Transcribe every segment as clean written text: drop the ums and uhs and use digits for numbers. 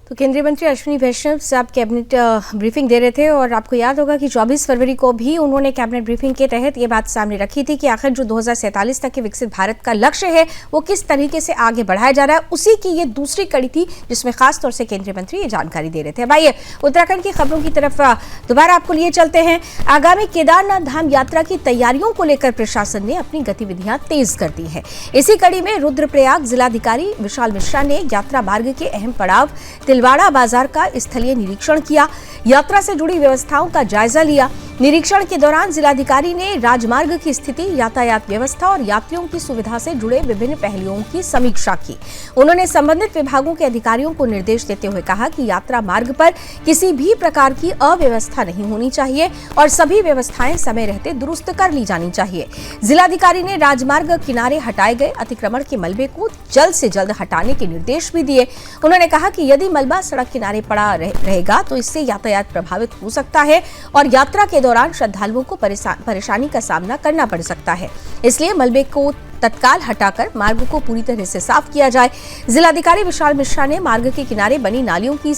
तो केंद्रीय मंत्री अश्विनी वैष्णव साहब कैबिनेट ब्रीफिंग दे रहे थे और आपको याद होगा कि 24 फरवरी को भी उन्होंने कैबिनेट ब्रीफिंग के तहत ये बात सामने रखी थी कि आखिर जो 2047 तक के विकसित भारत का लक्ष्य है वो किस तरीके से आगे बढ़ाया जा रहा है, उसी की ये दूसरी कड़ी थी जिसमें खास तौर से केंद्रीय मंत्री ये जानकारी दे रहे थे। अब आइए उत्तराखंड की खबरों की तरफ दोबारा आपको लिए चलते हैं। आगामी केदारनाथ धाम यात्रा की तैयारियों को लेकर प्रशासन ने अपनी गतिविधियां तेज कर दी है। इसी कड़ी में रुद्रप्रयाग जिलाधिकारी विशाल मिश्रा ने यात्रा मार्ग के अहम पड़ाव तिलवाड़ा बाजार का स्थलीय निरीक्षण किया, यात्रा से जुड़ी व्यवस्थाओं का जायजा लिया। निरीक्षण के दौरान जिलाधिकारी ने राजमार्ग की स्थिति, यातायात व्यवस्था और यात्रियों की सुविधा से जुड़े विभिन्न पहलुओं की समीक्षा की। उन्होंने संबंधित विभागों के अधिकारियों को निर्देश देते हुए कहा कि यात्रा मार्ग पर किसी भी प्रकार की अव्यवस्था नहीं होनी चाहिए और सभी व्यवस्थाएं समय रहते दुरुस्त कर ली जानी चाहिए। जिलाधिकारी ने राजमार्ग किनारे हटाए गए अतिक्रमण के मलबे को जल्द से जल्द हटाने के निर्देश भी दिए। उन्होंने कहा कि यदि मलबा सड़क किनारे पड़ा रहेगा तो इससे यातायात प्रभावित हो सकता है और यात्रा के दौरान श्रद्धालुओं को परेशानी का सामना करना पड़ सकता है। इसलिए मलबे को तत्काल हटाकर मार्ग को पूरी तरह से साफ किया जाए। जिलाधिकारी विशाल मिश्रा ने मार्ग के किनारे बनी नालियों की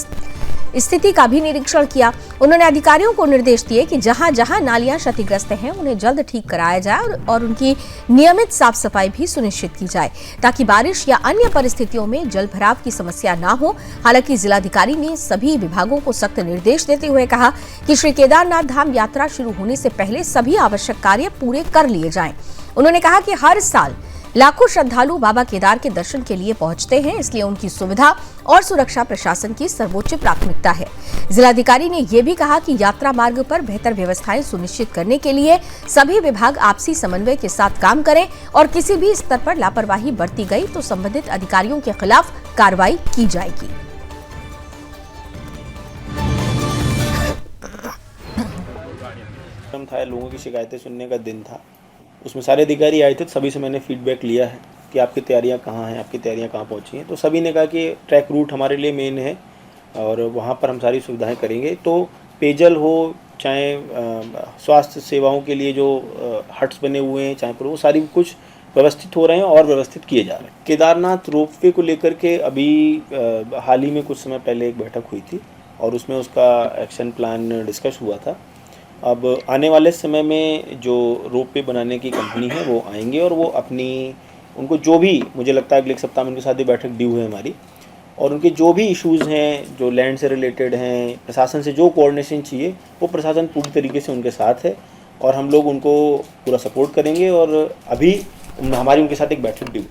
स्थिति का भी निरीक्षण किया। उन्होंने अधिकारियों को निर्देश दिए कि जहां जहां नालियां क्षतिग्रस्त हैं उन्हें जल्द ठीक कराया जाए और उनकी नियमित साफ सफाई भी सुनिश्चित की जाए ताकि बारिश या अन्य परिस्थितियों में जल भराव की समस्या न हो। हालांकि जिलाधिकारी ने सभी विभागों को सख्त निर्देश देते हुए कहा कि श्री केदारनाथ धाम यात्रा शुरू होने से पहले सभी आवश्यक कार्य पूरे कर लिए जाएं। उन्होंने कहा कि हर साल लाखों श्रद्धालु बाबा केदार के दर्शन के लिए पहुंचते हैं, इसलिए उनकी सुविधा और सुरक्षा प्रशासन की सर्वोच्च प्राथमिकता है। जिलाधिकारी ने यह भी कहा कि यात्रा मार्ग पर बेहतर व्यवस्थाएं सुनिश्चित करने के लिए सभी विभाग आपसी समन्वय के साथ काम करें और किसी भी स्तर पर लापरवाही बरती गई तो संबंधित अधिकारियों के खिलाफ कार्रवाई की जाएगी। था लोगों की शिकायतें सुनने का दिन था, उसमें सारे अधिकारी आए थे। सभी से मैंने फीडबैक लिया है कि आपकी तैयारियां कहाँ हैं, आपकी तैयारियां कहाँ पहुंची हैं। तो सभी ने कहा कि ट्रैक रूट हमारे लिए मेन है और वहाँ पर हम सारी सुविधाएं करेंगे। तो पेयजल हो, चाहे स्वास्थ्य सेवाओं के लिए जो हट्स बने हुए हैं, चाहे पर वो सारी कुछ व्यवस्थित हो रहे हैं और व्यवस्थित किए जा रहे हैं। केदारनाथ रोपवे को लेकर के अभी हाल ही में कुछ समय पहले एक बैठक हुई थी और उसमें उसका एक्शन प्लान डिस्कस हुआ था। अब आने वाले समय में जो रोपवे बनाने की कंपनी है वो आएंगे और वो उनको जो भी, मुझे लगता है अगले एक सप्ताह में उनके साथ ही बैठक ड्यू है हमारी, और उनके जो भी इश्यूज़ हैं जो लैंड से रिलेटेड हैं, प्रशासन से जो कोऑर्डिनेशन चाहिए वो प्रशासन पूरी तरीके से उनके साथ है और हम लोग उनको पूरा सपोर्ट करेंगे। और अभी हमारी उनके साथ एक बैठक ड्यू।